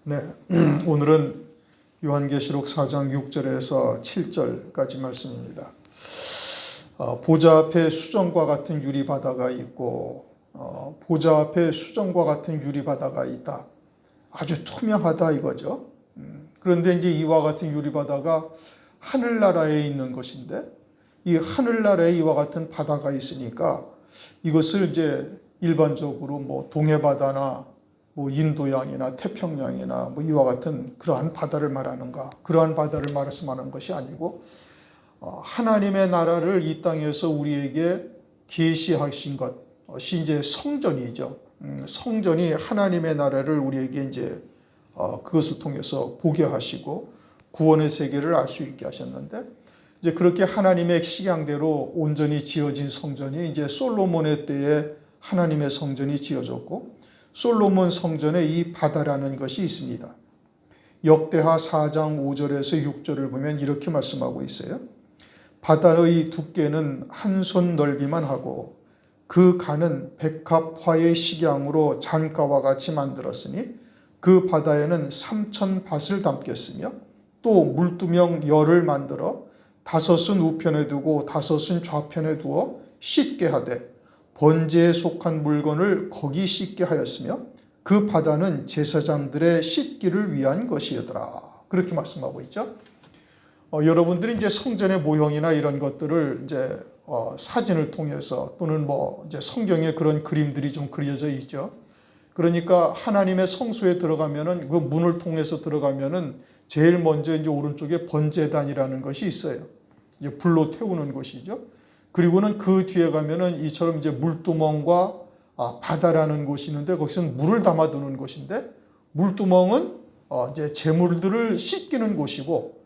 네, 오늘은 요한계시록 4장 6절에서 7절까지 말씀입니다. 보좌 앞에 수정과 같은 유리바다가 있고 보좌 앞에 수정과 같은 유리바다가 있다. 아주 투명하다 이거죠. 그런데 이제 이와 같은 유리바다가 하늘나라에 있는 것인데 이 하늘나라에 이와 같은 바다가 있으니까 이것을 이제 일반적으로 뭐 동해바다나 뭐 인도양이나 태평양이나 뭐 이와 같은 그러한 바다를 말하는가, 그러한 바다를 말씀하는 것이 아니고 하나님의 나라를 이 땅에서 우리에게 계시하신 것이 이제 성전이죠. 성전이 하나님의 나라를 우리에게 이제 그것을 통해서 보게 하시고 구원의 세계를 알 수 있게 하셨는데, 이제 그렇게 하나님의 식양대로 온전히 지어진 성전이 이제 솔로몬의 때에 하나님의 성전이 지어졌고, 솔로몬 성전에 이 바다라는 것이 있습니다. 역대하 4장 5절에서 6절을 보면 이렇게 말씀하고 있어요. 바다의 두께는 한 손 넓이만 하고 그 간은 백합화의 식양으로 잔가와 같이 만들었으니 그 바다에는 3,000밭을 담겠으며 또 물두멍 열을 만들어 5은 우편에 두고 5은 좌편에 두어 씻게 하되 번제에 속한 물건을 거기 씻게 하였으며 그 바다는 제사장들의 씻기를 위한 것이더라. 그렇게 말씀하고 있죠. 여러분들이 이제 성전의 모형이나 이런 것들을 이제 사진을 통해서 또는 뭐 이제 성경에 그런 그림들이 좀 그려져 있죠. 그러니까 하나님의 성소에 들어가면은 그 문을 통해서 들어가면은 제일 먼저 이제 오른쪽에 번제단이라는 것이 있어요. 이제 불로 태우는 곳이죠. 그리고는 그 뒤에 가면은 이처럼 이제 물두멍과 바다라는 곳이 있는데 거기서는 물을 담아두는 곳인데, 물두멍은 이제 제물들을 씻기는 곳이고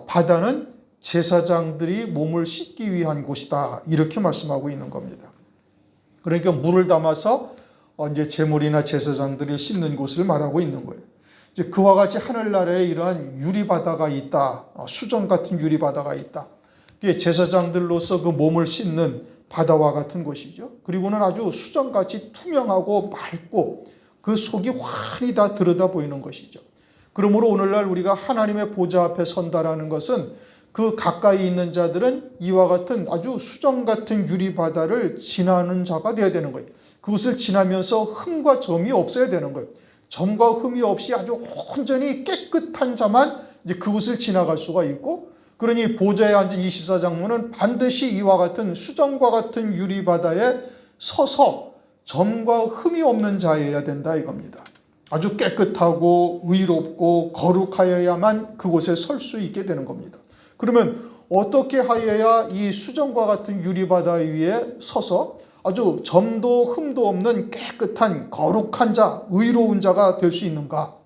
바다는 제사장들이 몸을 씻기 위한 곳이다. 이렇게 말씀하고 있는 겁니다. 그러니까 물을 담아서 이제 제물이나 제사장들이 씻는 곳을 말하고 있는 거예요. 이제 그와 같이 하늘나라에 이러한 유리바다가 있다. 수정 같은 유리바다가 있다. 제사장들로서 그 몸을 씻는 바다와 같은 곳이죠. 그리고는 아주 수정같이 투명하고 맑고 그 속이 환히 다 들여다 보이는 것이죠. 그러므로 오늘날 우리가 하나님의 보좌 앞에 선다라는 것은 그 가까이 있는 자들은 이와 같은 아주 수정 같은 유리바다를 지나는 자가 되어야 되는 거예요. 그것을 지나면서 흠과 점이 없어야 되는 거예요. 점과 흠이 없이 아주 온전히 깨끗한 자만 이제 그곳을 지나갈 수가 있고, 그러니 보좌에 앉은 24장로는 반드시 이와 같은 수정과 같은 유리바다에 서서 점과 흠이 없는 자여야 된다 이겁니다. 아주 깨끗하고 의롭고 거룩하여야만 그곳에 설 수 있게 되는 겁니다. 그러면 어떻게 하여야 이 수정과 같은 유리바다 위에 서서 아주 점도 흠도 없는 깨끗한 거룩한 자, 의로운 자가 될 수 있는가?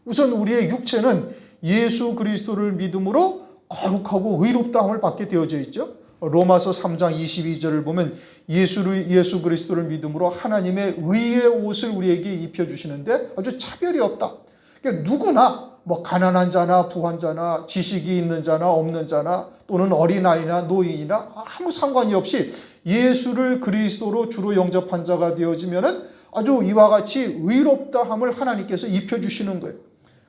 우선 우리의 육체는 예수 그리스도를 믿음으로 거룩하고 의롭다함을 받게 되어져 있죠. 로마서 3장 22절을 보면 예수 그리스도를 믿음으로 하나님의 의의 옷을 우리에게 입혀주시는데 아주 차별이 없다. 그러니까 누구나 뭐 가난한 자나 부한 자나 지식이 있는 자나 없는 자나 또는 어린아이나 노인이나 아무 상관이 없이 예수를 그리스도로 주로 영접한 자가 되어지면은 아주 이와 같이 의롭다함을 하나님께서 입혀주시는 거예요.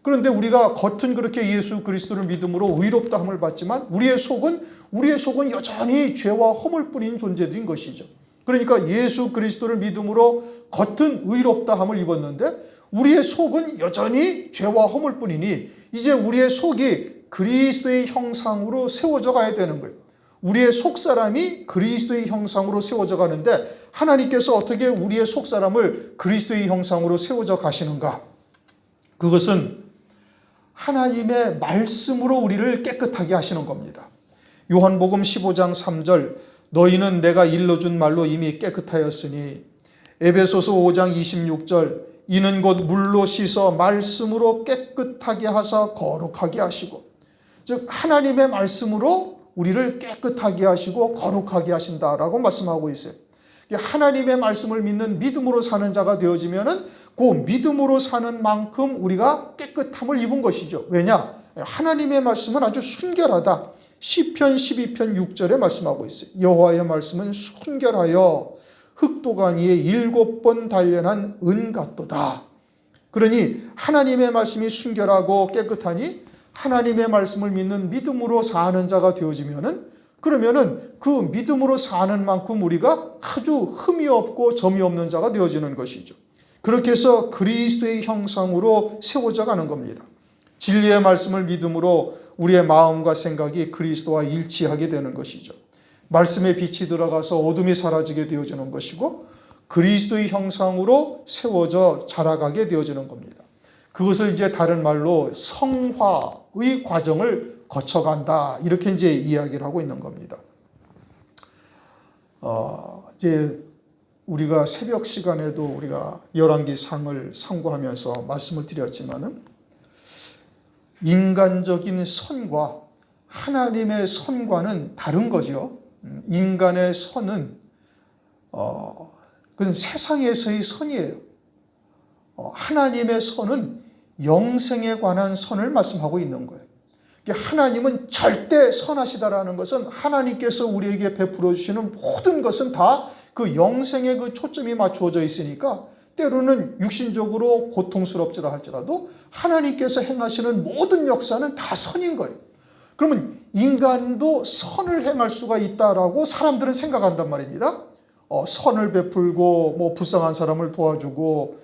그런데 우리가 겉은 그렇게 예수 그리스도를 믿음으로 의롭다함을 받지만 우리의 속은 여전히 죄와 허물 뿐인 존재들인 것이죠. 그러니까 예수 그리스도를 믿음으로 겉은 의롭다함을 입었는데 우리의 속은 여전히 죄와 허물 뿐이니 이제 우리의 속이 그리스도의 형상으로 세워져 가야 되는 거예요. 우리의 속사람이 그리스도의 형상으로 세워져 가는데 하나님께서 어떻게 우리의 속사람을 그리스도의 형상으로 세워져 가시는가? 그것은 하나님의 말씀으로 우리를 깨끗하게 하시는 겁니다. 요한복음 15장 3절 너희는 내가 일러준 말로 이미 깨끗하였으니, 에베소서 5장 26절 이는 곧 물로 씻어 말씀으로 깨끗하게 하사 거룩하게 하시고, 즉 하나님의 말씀으로 우리를 깨끗하게 하시고 거룩하게 하신다라고 말씀하고 있어요. 하나님의 말씀을 믿는 믿음으로 사는 자가 되어지면은 그 믿음으로 사는 만큼 우리가 깨끗함을 입은 것이죠. 왜냐? 하나님의 말씀은 아주 순결하다. 시편 12편 6절에 말씀하고 있어요. 여호와의 말씀은 순결하여 흑도가니에 7번 단련한 은 같도다. 그러니 하나님의 말씀이 순결하고 깨끗하니 하나님의 말씀을 믿는 믿음으로 사는 자가 되어지면은, 그러면은 그 믿음으로 사는 만큼 우리가 아주 흠이 없고 점이 없는 자가 되어지는 것이죠. 그렇게 해서 그리스도의 형상으로 세워져 가는 겁니다. 진리의 말씀을 믿음으로 우리의 마음과 생각이 그리스도와 일치하게 되는 것이죠. 말씀의 빛이 들어가서 어둠이 사라지게 되어지는 것이고 그리스도의 형상으로 세워져 자라가게 되어지는 겁니다. 그것을 이제 다른 말로 성화의 과정을 거쳐간다, 이렇게 이제 이야기를 하고 있는 겁니다. 이제 우리가 새벽 시간에도 우리가 열왕기상을 상고하면서 말씀을 드렸지만은 인간적인 선과 하나님의 선과는 다른 거죠. 인간의 선은 그건 세상에서의 선이에요. 하나님의 선은 영생에 관한 선을 말씀하고 있는 거예요. 하나님은 절대 선하시다라는 것은 하나님께서 우리에게 베풀어 주시는 모든 것은 다 그 영생의 그 초점이 맞추어져 있으니까 때로는 육신적으로 고통스럽지라 할지라도 하나님께서 행하시는 모든 역사는 다 선인 거예요. 그러면 인간도 선을 행할 수가 있다라고 사람들은 생각한단 말입니다. 선을 베풀고 뭐 불쌍한 사람을 도와주고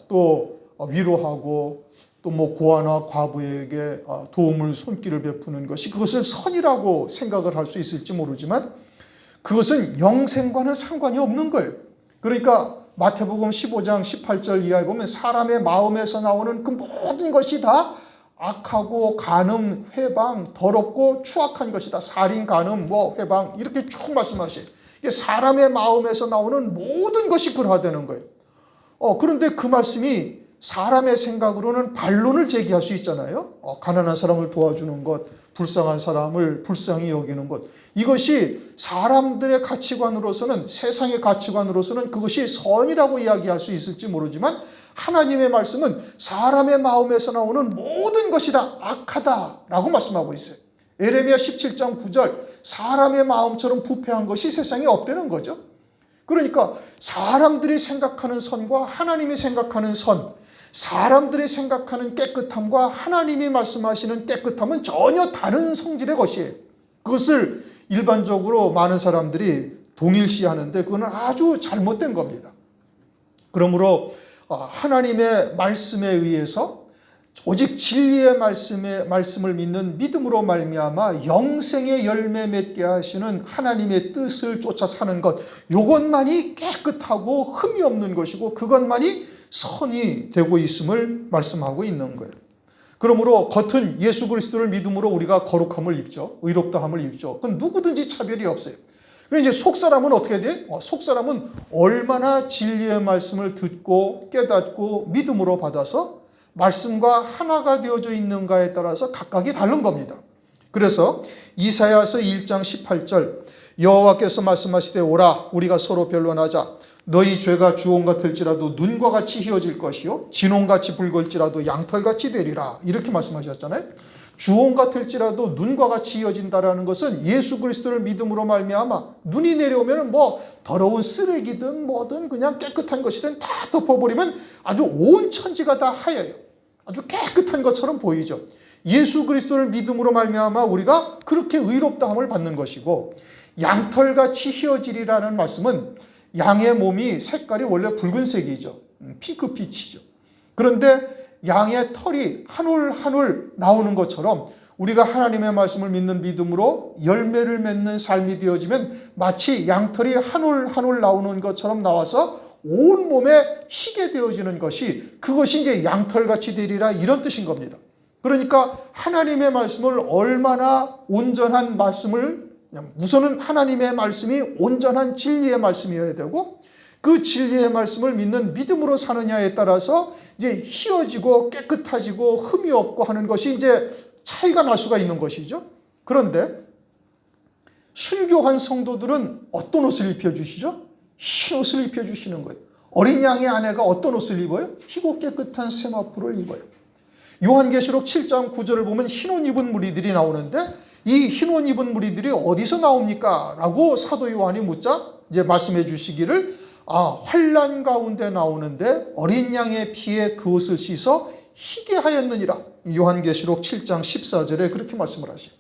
또 위로하고 또 뭐 고아나 과부에게 도움을 손길을 베푸는 것이 그것을 선이라고 생각을 할 수 있을지 모르지만 그것은 영생과는 상관이 없는 거예요. 그러니까 마태복음 15장 18절 이하에 보면 사람의 마음에서 나오는 그 모든 것이 다 악하고 간음, 회방, 더럽고 추악한 것이다. 살인, 간음, 회방 이렇게 쭉 말씀하셔요. 이게 사람의 마음에서 나오는 모든 것이 그러하다는 거예요. 그런데 그 말씀이 사람의 생각으로는 반론을 제기할 수 있잖아요. 가난한 사람을 도와주는 것, 불쌍한 사람을 불쌍히 여기는 것. 이것이 사람들의 가치관으로서는, 세상의 가치관으로서는 그것이 선이라고 이야기할 수 있을지 모르지만 하나님의 말씀은 사람의 마음에서 나오는 모든 것이 다 악하다라고 말씀하고 있어요. 에레미야 17장 9절, 사람의 마음처럼 부패한 것이 세상에 없다는 거죠. 그러니까 사람들이 생각하는 선과 하나님이 생각하는 선, 사람들이 생각하는 깨끗함과 하나님이 말씀하시는 깨끗함은 전혀 다른 성질의 것이에요. 그것을 일반적으로 많은 사람들이 동일시하는데 그건 아주 잘못된 겁니다. 그러므로 하나님의 말씀에 의해서 오직 진리의 말씀을 믿는 믿음으로 말미암아 영생의 열매 맺게 하시는 하나님의 뜻을 쫓아 사는 것, 이것만이 깨끗하고 흠이 없는 것이고 그것만이 선이 되고 있음을 말씀하고 있는 거예요. 그러므로 겉은 예수 그리스도를 믿음으로 우리가 거룩함을 입죠. 의롭다함을 입죠. 그건 누구든지 차별이 없어요. 그런데 이제 속사람은 어떻게 돼? 속사람은 얼마나 진리의 말씀을 듣고 깨닫고 믿음으로 받아서 말씀과 하나가 되어져 있는가에 따라서 각각이 다른 겁니다. 그래서 이사야서 1장 18절 여호와께서 말씀하시되 오라 우리가 서로 변론하자 너희 죄가 주홍 같을지라도 눈과 같이 희어질 것이요 진홍같이 붉을지라도 양털같이 되리라 이렇게 말씀하셨잖아요. 주홍 같을지라도 눈과 같이 희어진다라는 것은 예수 그리스도를 믿음으로 말미암아 눈이 내려오면 뭐 더러운 쓰레기든 뭐든 그냥 깨끗한 것이든 다 덮어버리면 아주 온 천지가 다 하얘요. 아주 깨끗한 것처럼 보이죠. 예수 그리스도를 믿음으로 말미암아 우리가 그렇게 의롭다함을 받는 것이고 양털같이 희어지리라는 말씀은 양의 몸이 색깔이 원래 붉은색이죠. 핑크빛이죠. 그런데 양의 털이 한 올 한 올 나오는 것처럼 우리가 하나님의 말씀을 믿는 믿음으로 열매를 맺는 삶이 되어지면 마치 양털이 한 올 한 올 나오는 것처럼 나와서 온 몸에 희게 되어지는 것이 그것이 이제 양털같이 되리라 이런 뜻인 겁니다. 그러니까 하나님의 말씀을 얼마나 온전한 말씀을 우선은 하나님의 말씀이 온전한 진리의 말씀이어야 되고 그 진리의 말씀을 믿는 믿음으로 사느냐에 따라서 이제 희어지고 깨끗해지고 흠이 없고 하는 것이 이제 차이가 날 수가 있는 것이죠. 그런데 순교한 성도들은 어떤 옷을 입혀주시죠? 흰 옷을 입혀주시는 거예요. 어린 양의 아내가 어떤 옷을 입어요? 희고 깨끗한 세마포를 입어요. 요한계시록 7장 9절을 보면 흰 옷 입은 무리들이 나오는데 이 흰 옷 입은 무리들이 어디서 나옵니까? 라고 사도 요한이 묻자 이제 말씀해 주시기를 환난 가운데 나오는데 어린 양의 피에 그 옷을 씻어 희게 하였느니라. 요한계시록 7장 14절에 그렇게 말씀을 하시죠.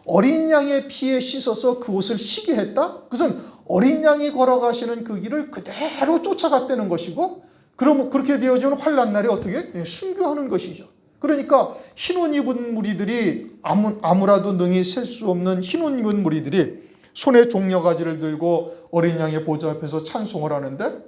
어린 양의 피에 씻어서 그 옷을 희게 했다? 그것은 어린 양이 걸어가시는 그 길을 그대로 쫓아갔다는 것이고, 그럼 그렇게 되어지면 환난 날에 어떻게? 순교하는 것이죠. 그러니까 흰옷 입은 무리들이 아무라도 능히 셀 수 없는 흰옷 입은 무리들이 손에 종려가지를 들고 어린 양의 보좌 앞에서 찬송을 하는데,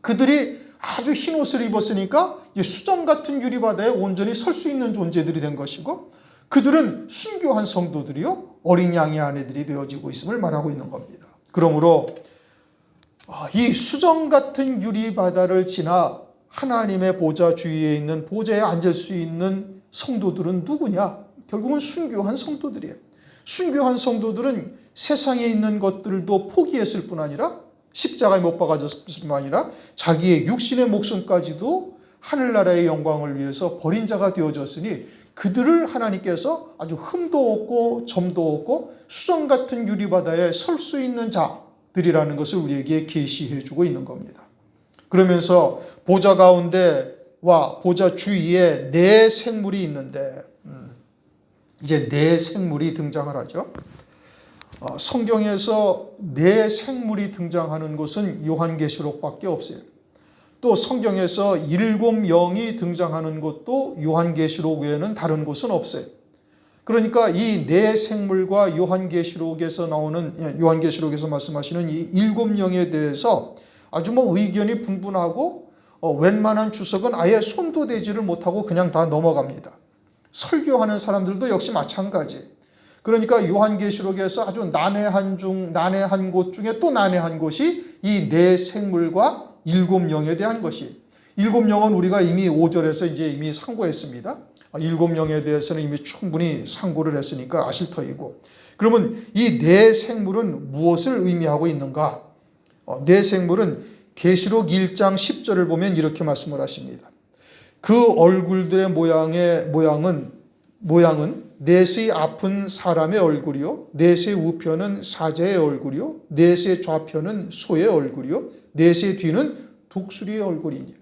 그들이 아주 흰옷을 입었으니까 수정 같은 유리바다에 온전히 설 수 있는 존재들이 된 것이고, 그들은 순교한 성도들이요 어린 양의 아내들이 되어지고 있음을 말하고 있는 겁니다. 그러므로 이 수정 같은 유리바다를 지나 하나님의 보좌 주위에 있는 보좌에 앉을 수 있는 성도들은 누구냐? 결국은 순교한 성도들이에요. 순교한 성도들은 세상에 있는 것들도 포기했을 뿐 아니라, 십자가에 못 박아졌을 뿐 아니라 자기의 육신의 목숨까지도 하늘나라의 영광을 위해서 버린 자가 되어졌으니, 그들을 하나님께서 아주 흠도 없고 점도 없고 수정 같은 유리바다에 설 수 있는 자들이라는 것을 우리에게 계시해 주고 있는 겁니다. 그러면서 보좌 가운데와 보좌 주위에 네 생물이 있는데, 이제 네 생물이 등장을 하죠. 성경에서 네 생물이 등장하는 곳은 요한계시록밖에 없어요. 또 성경에서 7영이 등장하는 곳도 요한계시록 외에는 다른 곳은 없어요. 그러니까 이 네 생물과 요한계시록에서 말씀하시는 이 7영에 대해서 아주 의견이 분분하고, 웬만한 주석은 아예 손도 대지를 못하고 그냥 다 넘어갑니다. 설교하는 사람들도 역시 마찬가지. 그러니까 요한계시록에서 아주 난해한 곳 중에 또 난해한 곳이 이 네 생물과 7영에 대한 것이. 7영은 우리가 이미 5절에서 이미 상고했습니다. 7영에 대해서는 이미 충분히 상고를 했으니까 아실 터이고. 그러면 이 네 생물은 무엇을 의미하고 있는가? 네 생물은 계시록 1장 10절을 보면 이렇게 말씀을 하십니다. 그 얼굴들의 모양은 넷의 앞은 사람의 얼굴이요, 넷의 우편은 사자의 얼굴이요, 넷의 좌편은 소의 얼굴이요, 넷의 뒤는 독수리의 얼굴이니.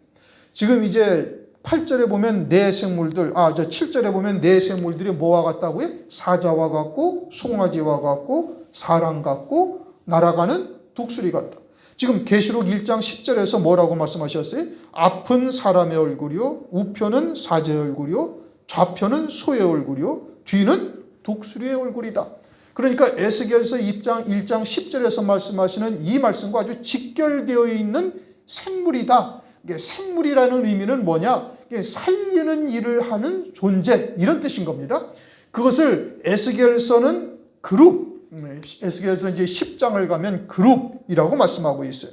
지금 이제 8절에 보면 네 생물들, 7절에 보면 네 생물들이 뭐와 같다고요? 사자와 같고, 송아지와 같고, 사람 같고, 날아가는 독수리 같다. 지금 계시록 1장 10절에서 뭐라고 말씀하셨어요? 앞은 사람의 얼굴이요, 우편은 사자의 얼굴이요, 좌편은 소의 얼굴이요, 뒤는 독수리의 얼굴이다. 그러니까 에스겔서 1장 10절에서 말씀하시는 이 말씀과 아주 직결되어 있는 생물이다. 생물이라는 의미는 뭐냐? 살리는 일을 하는 존재, 이런 뜻인 겁니다. 그것을 에스겔서는 에스겔서 이제 10장을 가면 그룹이라고 말씀하고 있어요.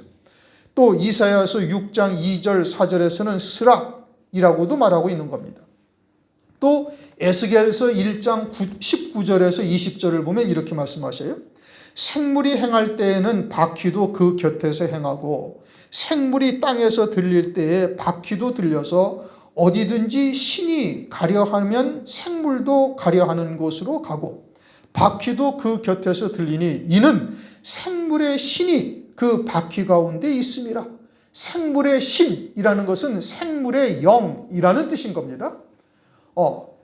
또 이사야서 6장 2절 4절에서는 스락이라고도 말하고 있는 겁니다. 또 에스겔서 1장 19절에서 20절을 보면 이렇게 말씀하셔요. 생물이 행할 때에는 바퀴도 그 곁에서 행하고, 생물이 땅에서 들릴 때에 바퀴도 들려서 어디든지 신이 가려하면 생물도 가려하는 곳으로 가고, 바퀴도 그 곁에서 들리니 이는 생물의 신이 그 바퀴 가운데 있음이라. 생물의 신이라는 것은 생물의 영이라는 뜻인 겁니다.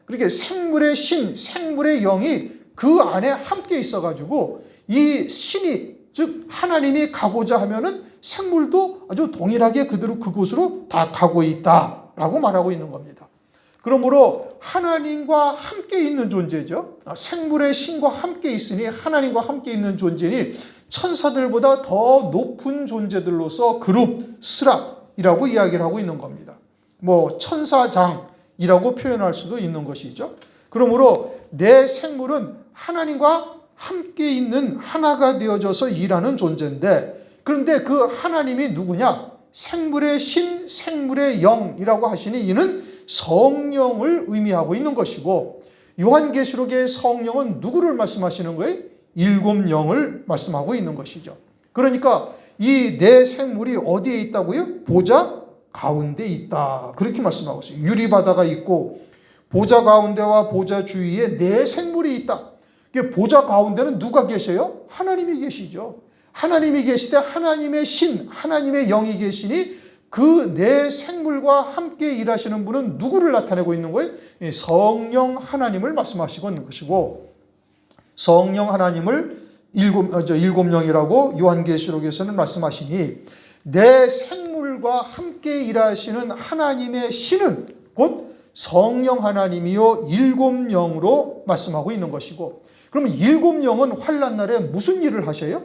그렇게 생물의 신, 생물의 영이 그 안에 함께 있어가지고 이 신이, 즉 하나님이 가고자 하면은 생물도 아주 동일하게 그곳으로 다 가고 있다라고 말하고 있는 겁니다. 그러므로 하나님과 함께 있는 존재죠. 생물의 신과 함께 있으니 하나님과 함께 있는 존재니 천사들보다 더 높은 존재들로서 그룹, 스랍이라고 이야기를 하고 있는 겁니다. 천사장이라고 표현할 수도 있는 것이죠. 그러므로 내 생물은 하나님과 함께 있는 하나가 되어져서 일하는 존재인데, 그런데 그 하나님이 누구냐? 생물의 신, 생물의 영이라고 하시니 이는 성령을 의미하고 있는 것이고, 요한계시록의 성령은 누구를 말씀하시는 거예요? 7영을 말씀하고 있는 것이죠. 그러니까 이 네 생물이 어디에 있다고요? 보좌 가운데 있다. 그렇게 말씀하고 있어요. 유리바다가 있고 보좌 가운데와 보좌 주위에 네 생물이 있다. 보좌 가운데는 누가 계셔요? 하나님이 계시죠. 하나님이 계시되 하나님의 신, 하나님의 영이 계시니 그 내 생물과 함께 일하시는 분은 누구를 나타내고 있는 거예요? 성령 하나님을 말씀하시고 있는 것이고, 성령 하나님을 일곱 영이라고 요한계시록에서는 말씀하시니 내 생물과 함께 일하시는 하나님의 신은 곧 성령 하나님이요 일곱 영으로 말씀하고 있는 것이고, 그러면 일곱 영은 환난 날에 무슨 일을 하셔요?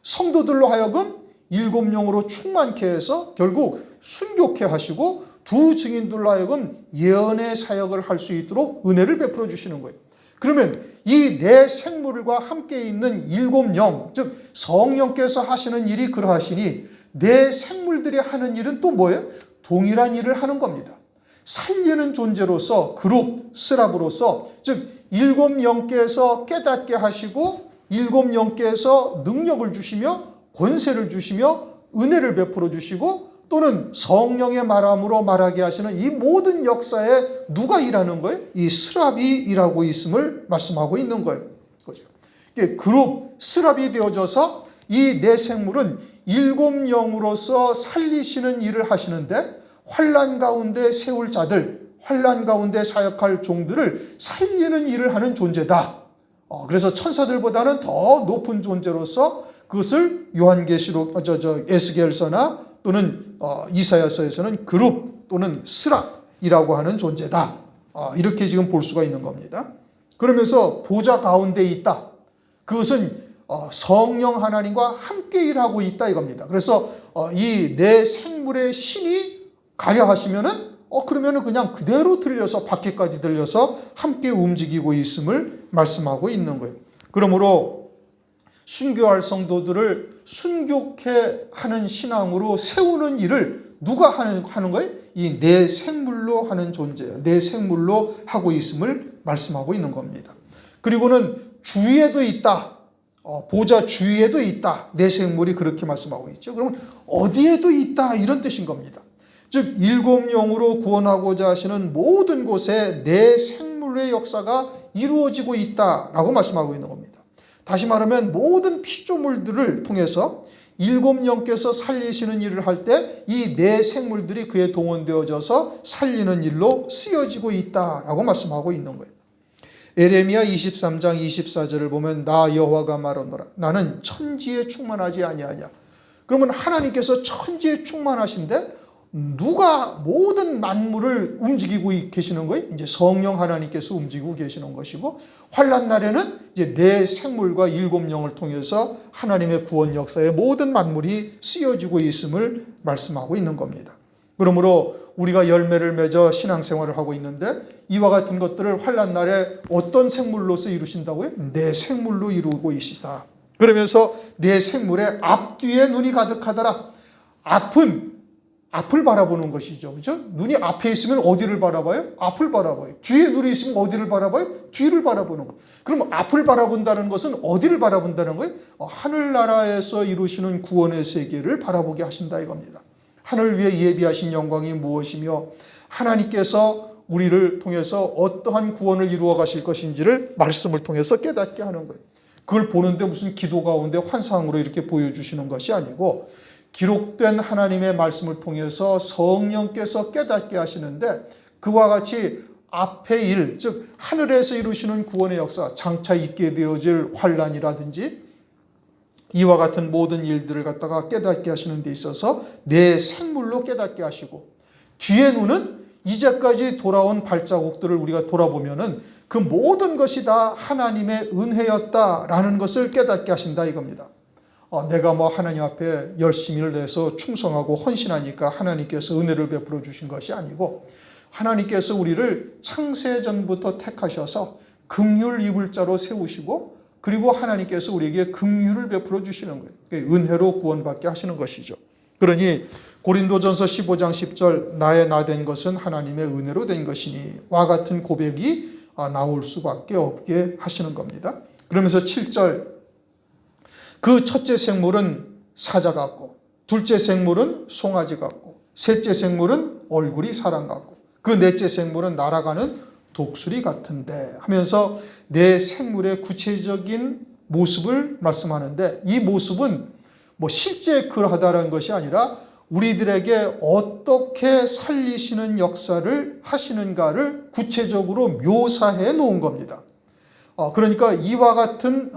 성도들로 하여금 일곱 영으로 충만케 해서 결국 순교케 하시고 두 증인들로 하여금 예언의 사역을 할 수 있도록 은혜를 베풀어 주시는 거예요. 그러면 이 내 생물과 함께 있는 일곱 영, 즉 성령께서 하시는 일이 그러하시니 내 생물들이 하는 일은 또 뭐예요? 동일한 일을 하는 겁니다. 살리는 존재로서 그룹, 스랍으로서, 즉 일곱 영께서 깨닫게 하시고 일곱 영께서 능력을 주시며 권세를 주시며 은혜를 베풀어 주시고 또는 성령의 말함으로 말하게 하시는 이 모든 역사에 누가 일하는 거예요? 이 스랍이 일하고 있음을 말씀하고 있는 거예요. 그룹, 스랍이 되어져서 이 내 생물은 일곱 영으로서 살리시는 일을 하시는데 환난 가운데 세울 자들, 환난 가운데 사역할 종들을 살리는 일을 하는 존재다. 그래서 천사들보다는 더 높은 존재로서 그것을 요한계시록, 에스겔서나 또는 이사야서에서는 그룹 또는 스랍이라고 하는 존재다. 이렇게 지금 볼 수가 있는 겁니다. 그러면서 보좌 가운데 있다. 그것은 성령 하나님과 함께 일하고 있다 이겁니다. 그래서 이 내 생물의 신이 가려 하시면은 그러면은 그냥 그대로 들려서 밖에까지 들려서 함께 움직이고 있음을 말씀하고 있는 거예요. 그러므로 순교할 성도들을 순교케 하는 신앙으로 세우는 일을 누가 하는 거예요? 이 내 생물로 하는 존재예요. 내 생물로 하고 있음을 말씀하고 있는 겁니다. 그리고는 주위에도 있다. 보좌 주위에도 있다. 내 생물이 그렇게 말씀하고 있죠. 그러면 어디에도 있다 이런 뜻인 겁니다. 즉 일곱 영으로 구원하고자 하시는 모든 곳에 내 생물의 역사가 이루어지고 있다라고 말씀하고 있는 겁니다. 다시 말하면 모든 피조물들을 통해서 일곱 영께서 살리시는 일을 할 때 이 내 생물들이 그에 동원되어져서 살리는 일로 쓰여지고 있다라고 말씀하고 있는 거예요. 에레미야 23장 24절을 보면 나 여호와가 말하노라 나는 천지에 충만하지 아니하냐. 그러면 하나님께서 천지에 충만하신데 누가 모든 만물을 움직이고 계시는 거예요? 이제 성령 하나님께서 움직이고 계시는 것이고, 환난 날에는 이제 내 생물과 일곱 영을 통해서 하나님의 구원 역사에 모든 만물이 쓰여지고 있음을 말씀하고 있는 겁니다. 그러므로 우리가 열매를 맺어 신앙생활을 하고 있는데 이와 같은 것들을 환난 날에 어떤 생물로서 이루신다고요? 내 생물로 이루고 있으시다. 그러면서 내 생물의 앞뒤에 눈이 가득하더라. 앞을 바라보는 것이죠. 그렇죠? 눈이 앞에 있으면 어디를 바라봐요? 앞을 바라봐요. 뒤에 눈이 있으면 어디를 바라봐요? 뒤를 바라보는 거예요. 그럼 앞을 바라본다는 것은 어디를 바라본다는 거예요? 하늘나라에서 이루시는 구원의 세계를 바라보게 하신다 이겁니다. 하늘 위에 예비하신 영광이 무엇이며 하나님께서 우리를 통해서 어떠한 구원을 이루어 가실 것인지를 말씀을 통해서 깨닫게 하는 거예요. 그걸 보는데 무슨 기도 가운데 환상으로 이렇게 보여주시는 것이 아니고 기록된 하나님의 말씀을 통해서 성령께서 깨닫게 하시는데 그와 같이 앞의 일, 즉 하늘에서 이루시는 구원의 역사, 장차 있게 되어질 환난이라든지 이와 같은 모든 일들을 갖다가 깨닫게 하시는 데 있어서 내 생물로 깨닫게 하시고 뒤에 눈은 이제까지 돌아온 발자국들을 우리가 돌아보면은 그 모든 것이 다 하나님의 은혜였다라는 것을 깨닫게 하신다 이겁니다. 내가 하나님 앞에 열심히를 내서 충성하고 헌신하니까 하나님께서 은혜를 베풀어 주신 것이 아니고 하나님께서 우리를 창세전부터 택하셔서 긍휼 입을 자로 세우시고 그리고 하나님께서 우리에게 긍휼을 베풀어 주시는 거예요. 은혜로 구원받게 하시는 것이죠. 그러니 고린도전서 15장 10절 나의 나 된 것은 하나님의 은혜로 된 것이니 와 같은 고백이 나올 수밖에 없게 하시는 겁니다. 그러면서 7절 그 첫째 생물은 사자 같고 둘째 생물은 송아지 같고 셋째 생물은 얼굴이 사람 같고 그 넷째 생물은 날아가는 독수리 같은데 하면서 내 생물의 구체적인 모습을 말씀하는데 이 모습은 뭐 실제 그러하다는 것이 아니라 우리들에게 어떻게 살리시는 역사를 하시는가를 구체적으로 묘사해 놓은 겁니다. 그러니까 이와 같은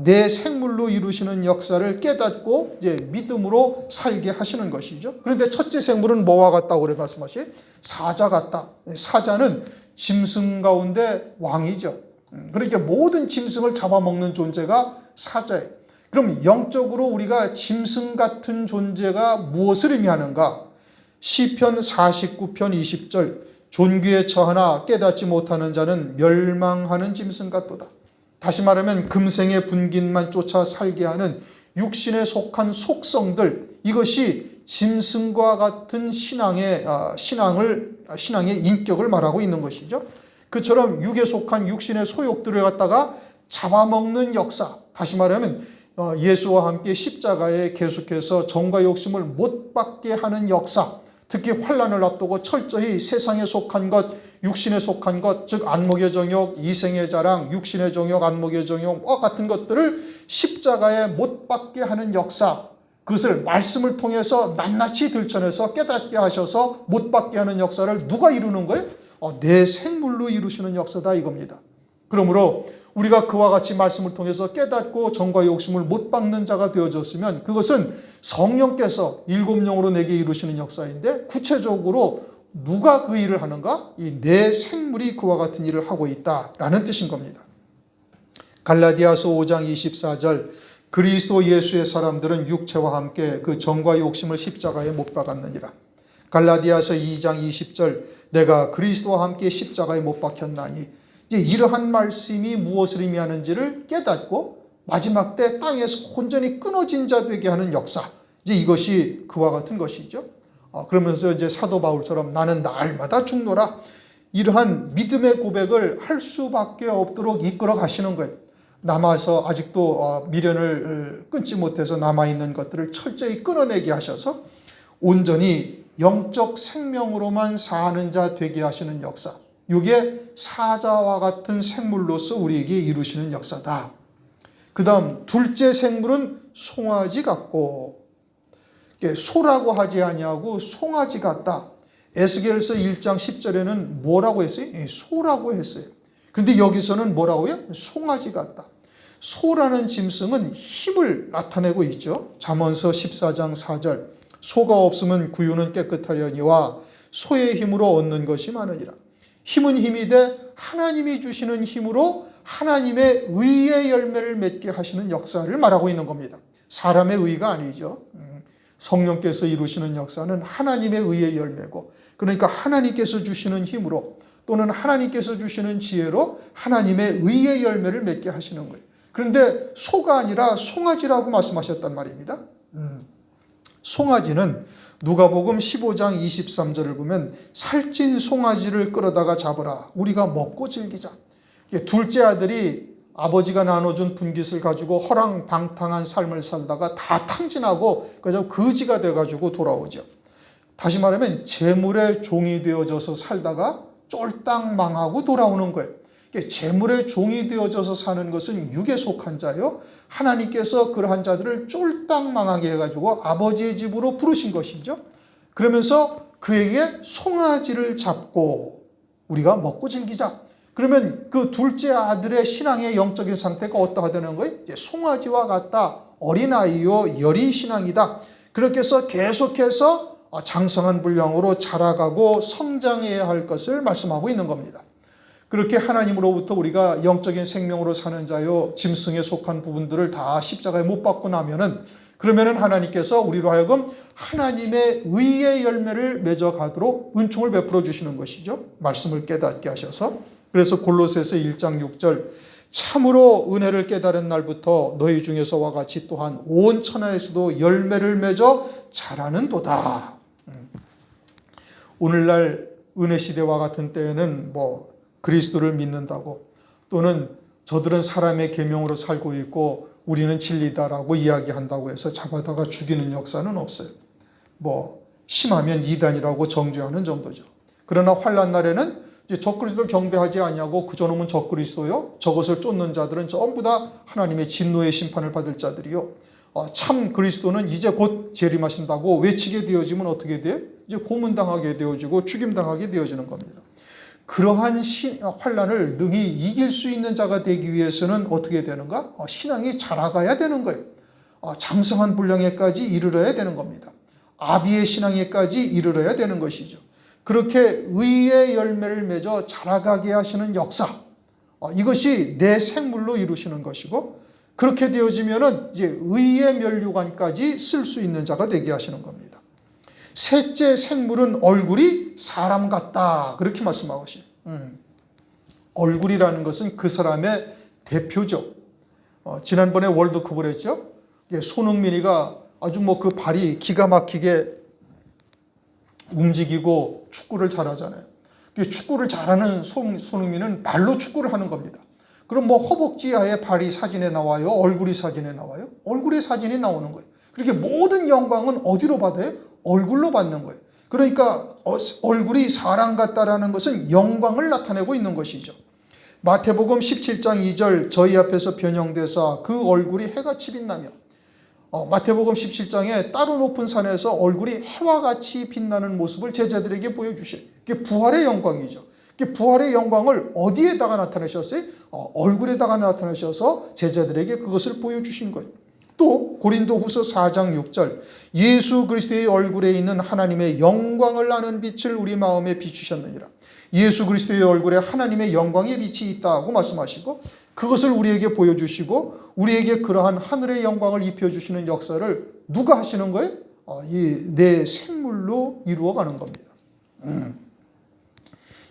내 생물로 이루시는 역사를 깨닫고 이제 믿음으로 살게 하시는 것이죠. 그런데 첫째 생물은 뭐와 같다고 그래 말씀하시? 사자 같다. 사자는 짐승 가운데 왕이죠. 그러니까 모든 짐승을 잡아먹는 존재가 사자예요. 그럼 영적으로 우리가 짐승 같은 존재가 무엇을 의미하는가? 시편 49편 20절 존귀에 처하나 깨닫지 못하는 자는 멸망하는 짐승 같도다. 다시 말하면 금생의 분깃만 쫓아 살게 하는 육신에 속한 속성들, 이것이 짐승과 같은 신앙의 인격을 말하고 있는 것이죠. 그처럼 육에 속한 육신의 소욕들을 갖다가 잡아먹는 역사, 다시 말하면 예수와 함께 십자가에 계속해서 정과 욕심을 못 받게 하는 역사, 특히 환난을 앞두고 철저히 세상에 속한 것, 육신에 속한 것, 즉 안목의 정욕, 이생의 자랑, 육신의 정욕, 안목의 정욕과 같은 것들을 십자가에 못 받게 하는 역사, 그것을 말씀을 통해서 낱낱이 들춰내서 깨닫게 하셔서 못 받게 하는 역사를 누가 이루는 거예요? 내 생물로 이루시는 역사다 이겁니다. 그러므로 우리가 그와 같이 말씀을 통해서 깨닫고 정과 욕심을 못 받는 자가 되어졌으면 그것은 성령께서 일곱 영으로 내게 이루시는 역사인데 구체적으로 누가 그 일을 하는가? 이 내 생물이 그와 같은 일을 하고 있다라는 뜻인 겁니다. 갈라디아서 5장 24절 그리스도 예수의 사람들은 육체와 함께 그 정과 욕심을 십자가에 못 박았느니라. 갈라디아서 2장 20절 내가 그리스도와 함께 십자가에 못 박혔나니. 이제 이러한 말씀이 무엇을 의미하는지를 깨닫고 마지막 때 땅에서 온전히 끊어진 자 되게 하는 역사. 이제 이것이 그와 같은 것이죠. 그러면서 이제 사도 바울처럼 나는 날마다 죽노라. 이러한 믿음의 고백을 할 수밖에 없도록 이끌어 가시는 거예요. 남아서 아직도 미련을 끊지 못해서 남아있는 것들을 철저히 끊어내게 하셔서 온전히 영적 생명으로만 사는 자 되게 하시는 역사. 이게 사자와 같은 생물로서 우리에게 이루시는 역사다. 그 다음 둘째 생물은 송아지 같고 소라고 하지 아니하고 송아지 같다. 에스겔서 1장 10절에는 뭐라고 했어요? 소라고 했어요. 그런데 여기서는 뭐라고 해요? 송아지 같다. 소라는 짐승은 힘을 나타내고 있죠. 잠언서 14장 4절 소가 없으면 구유는 깨끗하려니와 소의 힘으로 얻는 것이 많으니라. 힘은 힘이 돼 하나님이 주시는 힘으로 하나님의 의의 열매를 맺게 하시는 역사를 말하고 있는 겁니다. 사람의 의가 아니죠. 성령께서 이루시는 역사는 하나님의 의의 열매고 그러니까 하나님께서 주시는 힘으로 또는 하나님께서 주시는 지혜로 하나님의 의의 열매를 맺게 하시는 거예요. 그런데 소가 아니라 송아지라고 말씀하셨단 말입니다. 송아지는 누가복음 15장 23절을 보면 살찐 송아지를 끌어다가 잡으라. 우리가 먹고 즐기자. 둘째 아들이 아버지가 나눠준 분깃을 가지고 허랑방탕한 삶을 살다가 다 탕진하고 그저 거지가 돼가지고 돌아오죠. 다시 말하면 재물의 종이 되어져서 살다가 쫄딱 망하고 돌아오는 거예요. 재물의 종이 되어져서 사는 것은 육에 속한 자요. 하나님께서 그러한 자들을 쫄딱 망하게 해가지고 아버지의 집으로 부르신 것이죠. 그러면서 그에게 송아지를 잡고 우리가 먹고 즐기자. 그러면 그 둘째 아들의 신앙의 영적인 상태가 어떠하다 되는 거예요? 송아지와 같다. 어린아이요 여린 신앙이다. 그렇게 해서 계속해서 장성한 분량으로 자라가고 성장해야 할 것을 말씀하고 있는 겁니다. 그렇게 하나님으로부터 우리가 영적인 생명으로 사는 자요 짐승에 속한 부분들을 다 십자가에 못 박고 나면은 그러면은 하나님께서 우리로 하여금 하나님의 의의 열매를 맺어가도록 은총을 베풀어 주시는 것이죠. 말씀을 깨닫게 하셔서. 그래서 골로새서 1장 6절 참으로 은혜를 깨달은 날부터 너희 중에서와 같이 또한 온 천하에서도 열매를 맺어 자라는 도다. 오늘날 은혜 시대와 같은 때에는 그리스도를 믿는다고 또는 저들은 사람의 계명으로 살고 있고 우리는 진리다라고 이야기한다고 해서 잡아다가 죽이는 역사는 없어요. 심하면 이단이라고 정죄하는 정도죠. 그러나 환난 날에는 적그리스도를 경배하지 아니하고 그저놈은 적그리스도요. 저것을 쫓는 자들은 전부 다 하나님의 진노의 심판을 받을 자들이요. 참 그리스도는 이제 곧 재림하신다고 외치게 되어지면 어떻게 돼요? 이제 고문당하게 되어지고 죽임당하게 되어지는 겁니다. 그러한 환란을 능히 이길 수 있는 자가 되기 위해서는 어떻게 되는가? 신앙이 자라가야 되는 거예요. 장성한 분량에까지 이르러야 되는 겁니다. 아비의 신앙에까지 이르러야 되는 것이죠. 그렇게 의의 열매를 맺어 자라가게 하시는 역사, 이것이 내 생물로 이루시는 것이고, 그렇게 되어지면은 이제 의의 면류관까지 쓸 수 있는 자가 되게 하시는 겁니다. 셋째 생물은 얼굴이 사람 같다, 그렇게 말씀하고 있어요. 얼굴이라는 것은 그 사람의 대표죠. 지난번에 월드컵을 했죠. 손흥민이가 아주 그 발이 기가 막히게 움직이고 축구를 잘하잖아요. 축구를 잘하는 손흥민은 발로 축구를 하는 겁니다. 그럼 허벅지하에 발이 사진에 나와요? 얼굴이 사진에 나와요? 얼굴의 사진이 나오는 거예요. 그렇게 모든 영광은 어디로 받아요? 얼굴로 받는 거예요. 그러니까 얼굴이 사람 같다라는 것은 영광을 나타내고 있는 것이죠. 마태복음 17장 2절 저희 앞에서 변형돼서 그 얼굴이 해같이 빛나며, 마태복음 17장에 따로 높은 산에서 얼굴이 해와 같이 빛나는 모습을 제자들에게 보여주셔요. 이게 부활의 영광이죠. 부활의 영광을 어디에다가 나타내셨어요? 얼굴에다가 나타내셔서 제자들에게 그것을 보여주신 거예요. 또 고린도후서 4장 6절 예수 그리스도의 얼굴에 있는 하나님의 영광을 아는 빛을 우리 마음에 비추셨느니라. 예수 그리스도의 얼굴에 하나님의 영광의 빛이 있다고 말씀하시고, 그것을 우리에게 보여주시고 우리에게 그러한 하늘의 영광을 입혀주시는 역사를 누가 하시는 거예요? 내 생물로 이루어가는 겁니다.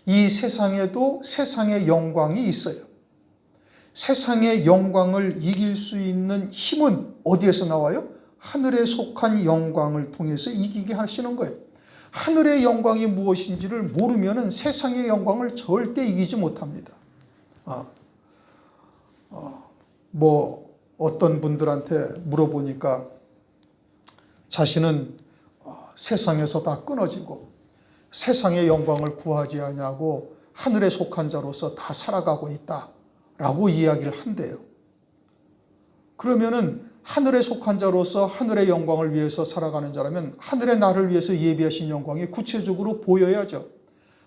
이 세상에도 세상의 영광이 있어요. 세상의 영광을 이길 수 있는 힘은 어디에서 나와요? 하늘에 속한 영광을 통해서 이기게 하시는 거예요. 하늘의 영광이 무엇인지를 모르면 세상의 영광을 절대 이기지 못합니다. 어떤 분들한테 물어보니까 자신은 세상에서 다 끊어지고 세상의 영광을 구하지 않냐고 하늘에 속한 자로서 다 살아가고 있다라고 이야기를 한대요. 그러면은 하늘에 속한 자로서 하늘의 영광을 위해서 살아가는 자라면 하늘의 나를 위해서 예비하신 영광이 구체적으로 보여야죠.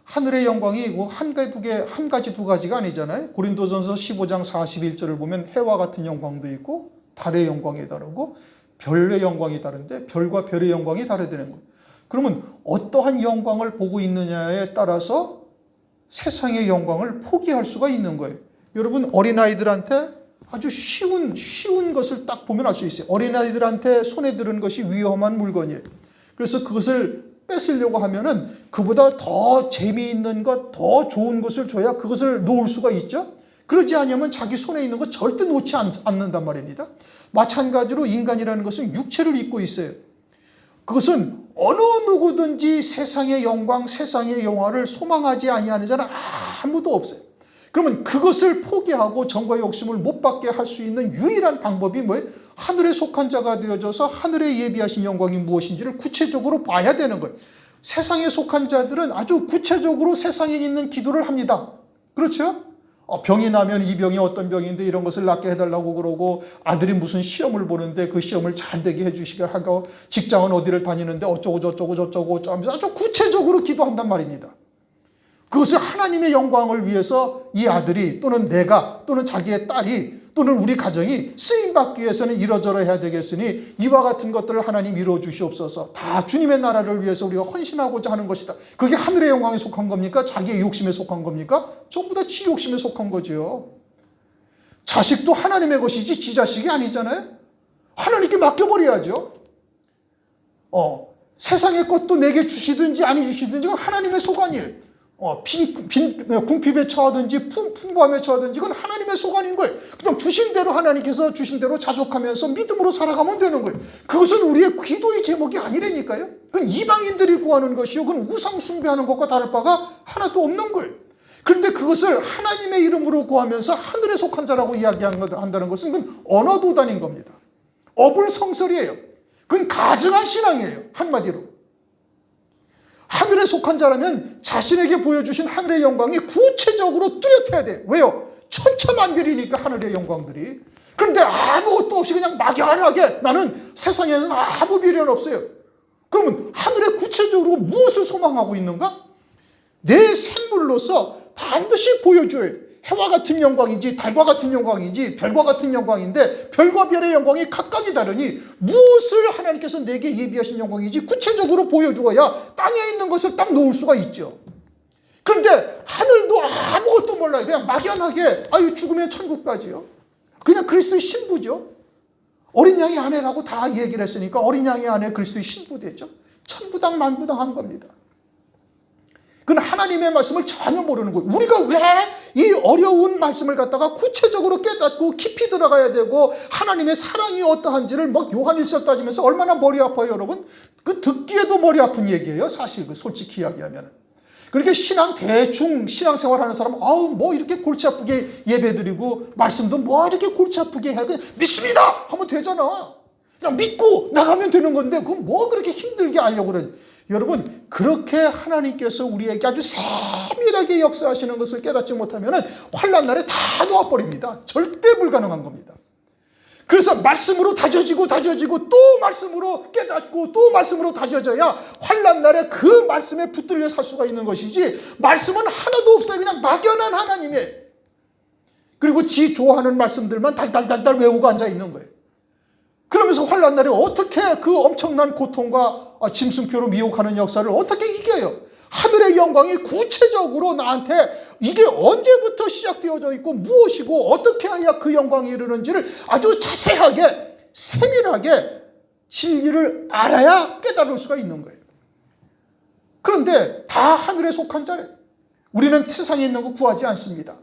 하늘의 영광이 한 가지 두 가지가 아니잖아요. 고린도전서 15장 41절을 보면 해와 같은 영광도 있고 달의 영광이 다르고 별의 영광이 다른데 별과 별의 영광이 다르다는 거예요. 그러면 어떠한 영광을 보고 있느냐에 따라서 세상의 영광을 포기할 수가 있는 거예요. 여러분, 어린아이들한테 아주 쉬운 것을 딱 보면 알 수 있어요. 어린아이들한테 손에 드는 것이 위험한 물건이에요. 그래서 그것을 뺏으려고 하면은 그보다 더 재미있는 것, 더 좋은 것을 줘야 그것을 놓을 수가 있죠. 그러지 않으면 자기 손에 있는 것 절대 놓지 않는단 말입니다. 마찬가지로 인간이라는 것은 육체를 입고 있어요. 그것은 어느 누구든지 세상의 영광, 세상의 영화를 소망하지 아니하는 자는 아무도 없어요. 그러면 그것을 포기하고 정과 욕심을 못 받게 할 수 있는 유일한 방법이 뭐예요? 하늘에 속한 자가 되어져서 하늘에 예비하신 영광이 무엇인지를 구체적으로 봐야 되는 거예요. 세상에 속한 자들은 아주 구체적으로 세상에 있는 기도를 합니다. 그렇죠? 병이 나면 이 병이 어떤 병인데 이런 것을 낫게 해달라고 그러고, 아들이 무슨 시험을 보는데 그 시험을 잘 되게 해주시게 하고, 직장은 어디를 다니는데 어쩌고 저쩌고 하면서 아주 구체적으로 기도한단 말입니다. 그것을 하나님의 영광을 위해서 이 아들이 또는 내가 또는 자기의 딸이 또는 우리 가정이 쓰임받기 위해서는 이러저러 해야 되겠으니 이와 같은 것들을 하나님 이루어 주시옵소서. 다 주님의 나라를 위해서 우리가 헌신하고자 하는 것이다. 그게 하늘의 영광에 속한 겁니까? 자기의 욕심에 속한 겁니까? 전부 다 지 욕심에 속한 거죠. 자식도 하나님의 것이지 지 자식이 아니잖아요. 하나님께 맡겨버려야죠. 세상의 것도 내게 주시든지 아니 주시든지 그건 하나님의 소관이에요. 궁핍에 처하든지 풍부함에 처하든지 그건 하나님의 소관인 거예요. 그냥 주신 대로 하나님께서 주신 대로 자족하면서 믿음으로 살아가면 되는 거예요. 그것은 우리의 기도의 제목이 아니라니까요. 그건 이방인들이 구하는 것이요, 그건 우상 숭배하는 것과 다를 바가 하나도 없는 거예요. 그런데 그것을 하나님의 이름으로 구하면서 하늘에 속한 자라고 이야기한다는 것은 그건 언어도단인 겁니다. 어불성설이에요. 그건 가증한 신앙이에요. 한마디로. 하늘에 속한 자라면 자신에게 보여주신 하늘의 영광이 구체적으로 뚜렷해야 돼. 왜요? 천차만별이니까 하늘의 영광들이. 그런데 아무것도 없이 그냥 막연하게 나는 세상에는 아무 미련 없어요. 그러면 하늘에 구체적으로 무엇을 소망하고 있는가? 내 생물로서 반드시 보여줘요. 해와 같은 영광인지 달과 같은 영광인지 별과 같은 영광인데 별과 별의 영광이 각각이 다르니 무엇을 하나님께서 내게 예비하신 영광인지 구체적으로 보여주어야 땅에 있는 것을 딱 놓을 수가 있죠. 그런데 하늘도 아무것도 몰라요. 그냥 막연하게 죽으면 천국 가지요. 그냥 그리스도의 신부죠. 어린 양의 아내라고 다 얘기를 했으니까 어린 양의 아내 그리스도의 신부 되죠. 천부당 만부당한 겁니다. 그건 하나님의 말씀을 전혀 모르는 거예요. 우리가 왜 이 어려운 말씀을 갖다가 구체적으로 깨닫고 깊이 들어가야 되고 하나님의 사랑이 어떠한지를 막 요한일서 따지면서 얼마나 머리 아파요, 여러분? 그 듣기에도 머리 아픈 얘기예요, 사실. 그 솔직히 이야기하면. 그렇게 대충 신앙생활 하는 사람은 뭐 이렇게 골치 아프게 예배드리고 말씀도 뭐 이렇게 골치 아프게 해. 그냥 믿습니다! 하면 되잖아. 그냥 믿고 나가면 되는 건데 그건 뭐 그렇게 힘들게 하려고 그러니. 여러분, 그렇게 하나님께서 우리에게 아주 세밀하게 역사하시는 것을 깨닫지 못하면 환난 날에 다 놓아버립니다. 절대 불가능한 겁니다. 그래서 말씀으로 다져지고 또 말씀으로 깨닫고 또 말씀으로 다져져야 환난 날에 그 말씀에 붙들려 살 수가 있는 것이지 말씀은 하나도 없어요. 그냥 막연한 하나님의. 그리고 지 좋아하는 말씀들만 달달달달 외우고 앉아 있는 거예요. 그러면서 환난 날에 어떻게 그 엄청난 고통과 짐승표로 미혹하는 역사를 어떻게 이겨요? 하늘의 영광이 구체적으로 나한테 이게 언제부터 시작되어져 있고 무엇이고 어떻게 해야 그 영광이 이르는지를 아주 자세하게 세밀하게 진리를 알아야 깨달을 수가 있는 거예요. 그런데 다 하늘에 속한 자래. 우리는 세상에 있는 거 구하지 않습니다.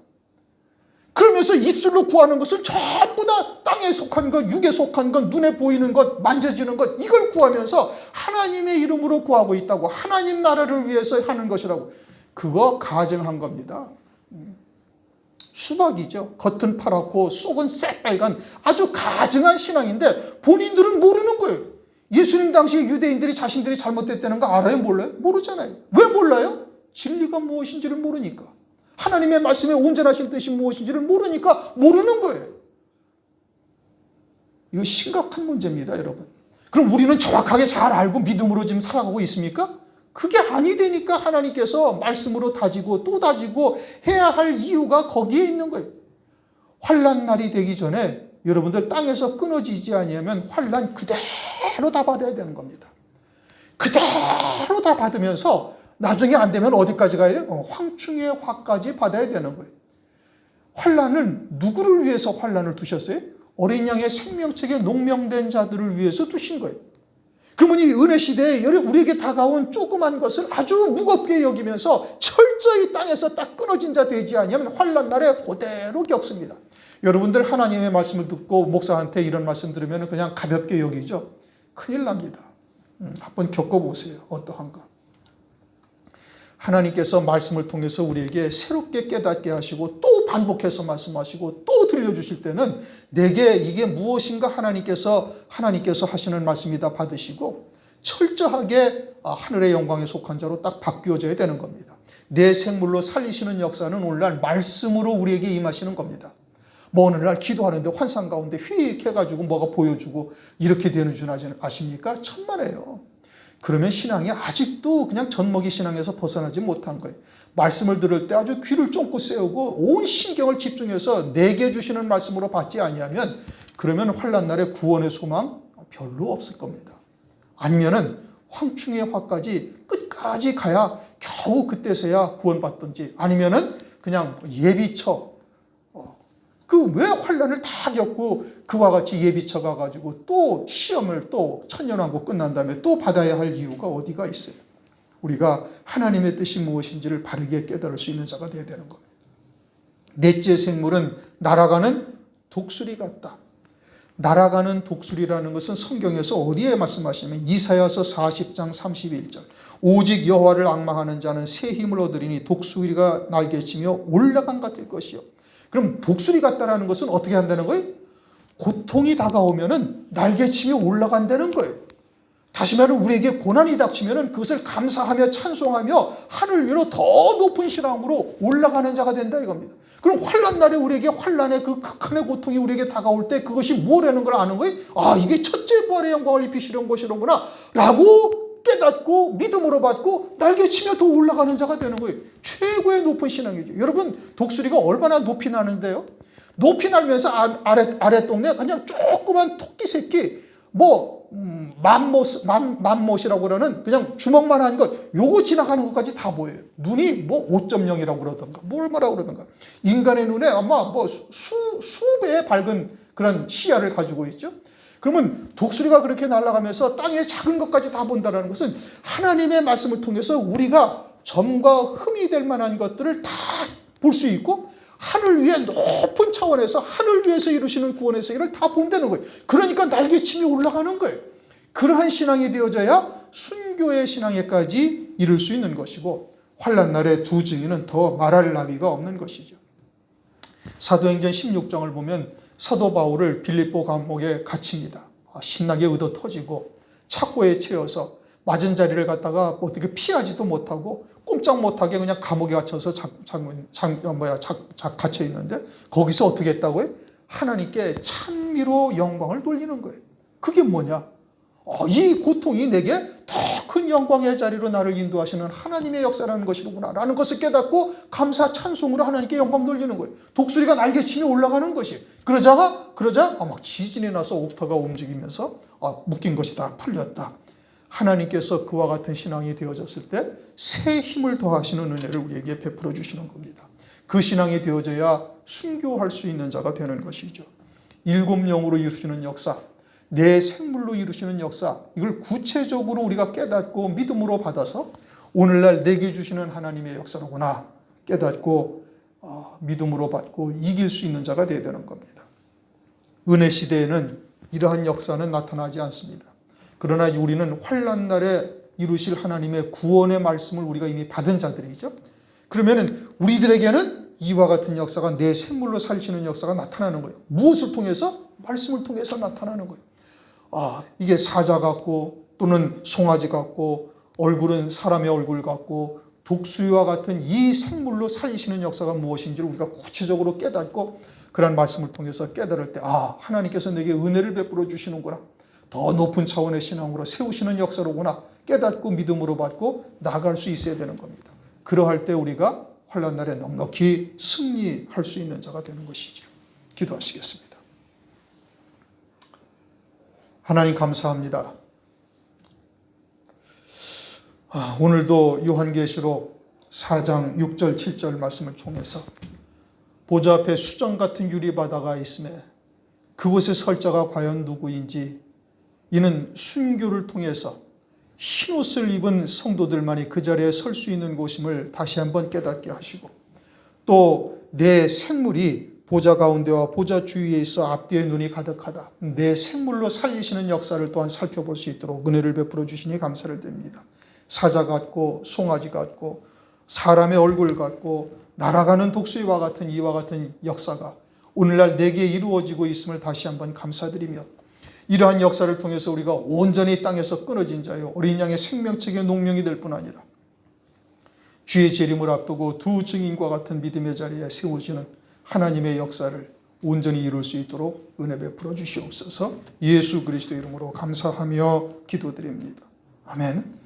그러면서 입술로 구하는 것은 전부 다 땅에 속한 것, 육에 속한 것, 눈에 보이는 것, 만져지는 것 이걸 구하면서 하나님의 이름으로 구하고 있다고. 하나님 나라를 위해서 하는 것이라고. 그거 가증한 겁니다. 수박이죠. 겉은 파랗고 속은 새빨간 아주 가증한 신앙인데 본인들은 모르는 거예요. 예수님 당시에 유대인들이 자신들이 잘못됐다는 거 알아요? 몰라요? 모르잖아요. 왜 몰라요? 진리가 무엇인지를 모르니까. 하나님의 말씀에 온전하신 뜻이 무엇인지를 모르니까 모르는 거예요. 이거 심각한 문제입니다, 여러분. 그럼 우리는 정확하게 잘 알고 믿음으로 지금 살아가고 있습니까? 그게 아니 되니까 하나님께서 말씀으로 다지고 또 다지고 해야 할 이유가 거기에 있는 거예요. 환난 날이 되기 전에 여러분들 땅에서 끊어지지 아니하면 환난 그대로 다 받아야 되는 겁니다. 그대로 다 받으면서 나중에 안 되면 어디까지 가야 돼요? 황충의 화까지 받아야 되는 거예요. 환난은 누구를 위해서 환난을 두셨어요? 어린 양의 생명책에 농명된 자들을 위해서 두신 거예요. 그러면 이 은혜 시대에 우리에게 다가온 조그만 것을 아주 무겁게 여기면서 철저히 땅에서 딱 끊어진 자 되지 아니하면 환난 날에 그대로 겪습니다. 여러분들 하나님의 말씀을 듣고 목사한테 이런 말씀 들으면 그냥 가볍게 여기죠. 큰일 납니다. 한번 겪어보세요. 어떠한가. 하나님께서 말씀을 통해서 우리에게 새롭게 깨닫게 하시고 또 반복해서 말씀하시고 또 들려주실 때는 내게 이게 무엇인가 하나님께서 하시는 말씀이다 받으시고 철저하게 하늘의 영광에 속한 자로 딱 바뀌어져야 되는 겁니다. 내 생물로 살리시는 역사는 오늘날 말씀으로 우리에게 임하시는 겁니다. 뭐 어느 날 기도하는데 환상 가운데 휙 해가지고 뭐가 보여주고 이렇게 되는 줄 아십니까? 천만에요. 그러면 신앙이 아직도 그냥 젖먹이 신앙에서 벗어나지 못한 거예요. 말씀을 들을 때 아주 귀를 쫑긋 세우고 온 신경을 집중해서 내게 주시는 말씀으로 받지 아니하면 그러면 환난 날에 구원의 소망 별로 없을 겁니다. 아니면은 황충의 화까지 끝까지 가야 겨우 그때서야 구원받든지 아니면은 그냥 예비처 그 왜 환난을 다 겪고 그와 같이 예비처 가가지고 또 시험을 또 천년하고 끝난 다음에 또 받아야 할 이유가 어디가 있어요? 우리가 하나님의 뜻이 무엇인지를 바르게 깨달을 수 있는 자가 되어야 되는 겁니다. 넷째 생물은 날아가는 독수리 같다. 날아가는 독수리라는 것은 성경에서 어디에 말씀하시냐면 이사야서 40장 31절 오직 여호와를 앙망하는 자는 새 힘을 얻으리니 독수리가 날개치며 올라간 같을 것이요. 그럼 독수리 같다라는 것은 어떻게 한다는 거예요? 고통이 다가오면은 날개치며 올라간다는 거예요. 다시 말하면 우리에게 고난이 닥치면 그것을 감사하며 찬송하며 하늘 위로 더 높은 신앙으로 올라가는 자가 된다 이겁니다. 그럼 환난 날에 우리에게 환난의 그 극한의 고통이 우리에게 다가올 때 그것이 뭐라는 걸 아는 거예요. 아, 이게 첫째 부활의 영광을 입히시려는 것이로구나 라고 깨닫고 믿음으로 받고 날개치며 더 올라가는 자가 되는 거예요. 최고의 높은 신앙이죠. 여러분, 독수리가 얼마나 높이 나는데요. 높이 날면서 아래 동네 그냥 조그만 토끼 새끼 맘못이라고 그러는 그냥 주먹만 한 것, 요거 지나가는 것까지 다 보여요. 눈이 5.0이라고 그러던가, 뭐라고 그러던가. 인간의 눈에 아마 수배의 밝은 그런 시야를 가지고 있죠. 그러면 독수리가 그렇게 날아가면서 땅의 작은 것까지 다 본다는 것은 하나님의 말씀을 통해서 우리가 점과 흠이 될 만한 것들을 다 볼 수 있고 하늘 위에 높은 차원에서 하늘 위에서 이루시는 구원의 세계를 다 본다는 거예요. 그러니까 날개치며 올라가는 거예요. 그러한 신앙이 되어져야 순교의 신앙에까지 이룰 수 있는 것이고 환난 날의 두 증인은 더 말할 나위가 없는 것이죠. 사도행전 16장을 보면 사도 바울을 빌립보 감옥에 갇힙니다. 신나게 얻어 터지고 착고에 채워서 맞은 자리를 갖다가 어떻게 피하지도 못하고 꼼짝 못하게 그냥 감옥에 갇혀서 갇혀 있는데 거기서 어떻게 했다고요? 하나님께 찬미로 영광을 돌리는 거예요. 그게 뭐냐? 이 고통이 내게 더 큰 영광의 자리로 나를 인도하시는 하나님의 역사라는 것이로구나 라는 것을 깨닫고 감사 찬송으로 하나님께 영광 돌리는 거예요. 독수리가 날개치며 올라가는 것이에요. 그러자 막 지진이 나서 옥터가 움직이면서 묶인 것이 다 풀렸다. 하나님께서 그와 같은 신앙이 되어졌을 때 새 힘을 더하시는 은혜를 우리에게 베풀어 주시는 겁니다. 그 신앙이 되어져야 순교할 수 있는 자가 되는 것이죠. 7영으로 이루시는 역사, 내 생물로 이루시는 역사, 이걸 구체적으로 우리가 깨닫고 믿음으로 받아서 오늘날 내게 주시는 하나님의 역사로구나 깨닫고 믿음으로 받고 이길 수 있는 자가 되어야 되는 겁니다. 은혜 시대에는 이러한 역사는 나타나지 않습니다. 그러나 우리는 환난 날에 이루실 하나님의 구원의 말씀을 우리가 이미 받은 자들이죠. 그러면은 우리들에게는 이와 같은 역사가 내 생물로 살리시는 역사가 나타나는 거예요. 무엇을 통해서? 말씀을 통해서 나타나는 거예요. 이게 사자 같고 또는 송아지 같고 얼굴은 사람의 얼굴 같고 독수리와 같은 이 생물로 살리시는 역사가 무엇인지를 우리가 구체적으로 깨닫고 그런 말씀을 통해서 깨달을 때 하나님께서 내게 은혜를 베풀어 주시는구나. 더 높은 차원의 신앙으로 세우시는 역사로구나 깨닫고 믿음으로 받고 나아갈 수 있어야 되는 겁니다. 그러할 때 우리가 환난 날에 넉넉히 승리할 수 있는 자가 되는 것이죠. 기도하시겠습니다. 하나님 감사합니다. 오늘도 요한계시록 4장 6절 7절 말씀을 통해서 보좌 앞에 수정 같은 유리바다가 있음에 그곳에 설 자가 과연 누구인지 이는 순교를 통해서 흰옷을 입은 성도들만이 그 자리에 설 수 있는 곳임을 다시 한번 깨닫게 하시고 또 내 생물이 보좌 가운데와 보좌 주위에 있어 앞뒤에 눈이 가득하다. 내 생물로 살리시는 역사를 또한 살펴볼 수 있도록 은혜를 베풀어 주시니 감사를 드립니다. 사자 같고 송아지 같고 사람의 얼굴 같고 날아가는 독수리와 같은 이와 같은 역사가 오늘날 내게 이루어지고 있음을 다시 한번 감사드리며 이러한 역사를 통해서 우리가 온전히 땅에서 끊어진 자요 어린 양의 생명책의 농명이 될 뿐 아니라 주의 재림을 앞두고 두 증인과 같은 믿음의 자리에 세워지는 하나님의 역사를 온전히 이룰 수 있도록 은혜 베풀어 주시옵소서. 예수 그리스도 이름으로 감사하며 기도드립니다. 아멘.